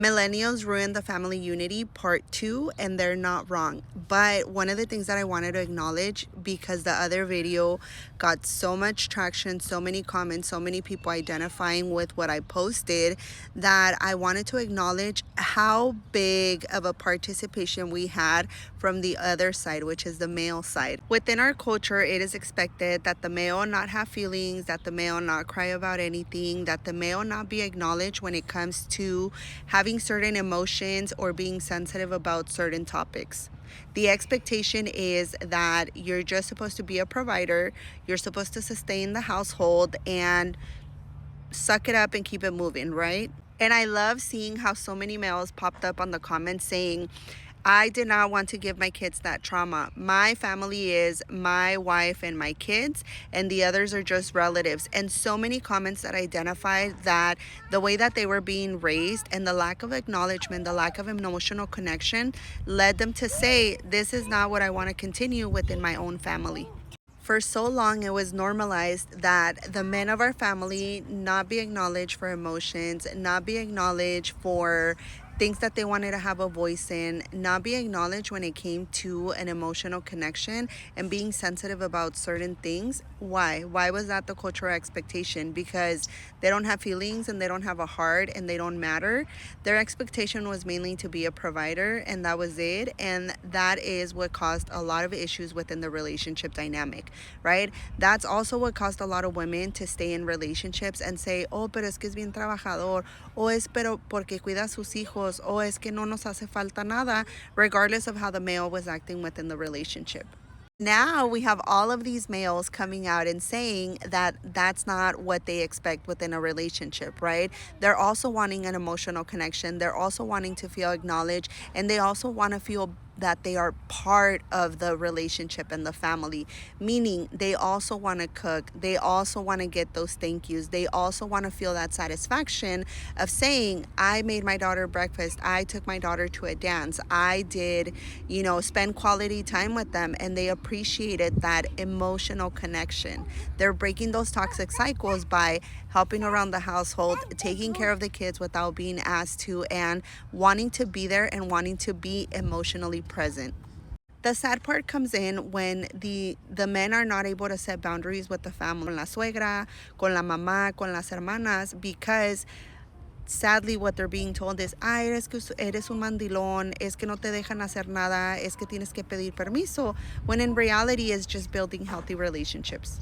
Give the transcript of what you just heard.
Millennials ruin the family unity part 2, and they're not wrong. But one of the things that I wanted to acknowledge, because the other video got so much traction, so many comments, so many people identifying with what I posted, that I wanted to acknowledge how big of a participation we had from the other side, which is the male side. Within our culture, it is expected that the male not have feelings, that the male not cry about anything, that the male not be acknowledged when it comes to having certain emotions or being sensitive about certain topics. The expectation is that you're just supposed to be a provider, you're supposed to sustain the household and suck it up and keep it moving, right? And I love seeing how so many males popped up on the comments saying, I did not want to give my kids that trauma. My family is my wife and my kids, and the others are just relatives. And so many comments that identified that the way that they were being raised and the lack of acknowledgement, the lack of emotional connection, led them to say, this is not what I want to continue within my own family. For so long, it was normalized that the men of our family not be acknowledged for emotions, not be acknowledged for things that they wanted to have a voice in, not be acknowledged when it came to an emotional connection and being sensitive about certain things. Why? Why was that the cultural expectation? Because they don't have feelings and they don't have a heart and they don't matter. Their expectation was mainly to be a provider, and that was it. And that is what caused a lot of issues within the relationship dynamic, right? That's also what caused a lot of women to stay in relationships and say, oh, pero es que es bien trabajador, o es pero porque cuida a sus hijos, o es que no nos hace falta nada, regardless of how the male was acting within the relationship. Now we have all of these males coming out and saying that that's not what they expect within a relationship, right? They're also wanting an emotional connection. They're also wanting to feel acknowledged, and they also want to feel that they are part of the relationship and the family, meaning they also want to cook, they also want to get those thank yous, they also want to feel that satisfaction of saying, I made my daughter breakfast, I took my daughter to a dance, I did, spend quality time with them, and they appreciated that emotional connection. They're breaking those toxic cycles by helping around the household, taking care of the kids without being asked to, and wanting to be there and wanting to be emotionally present. The sad part comes in when the men are not able to set boundaries with the family, con la suegra, con la mamá, con las hermanas, because sadly what they're being told is, eres un mandilón, es que no te dejan hacer nada, es que tienes que pedir permiso, when in reality is just building healthy relationships.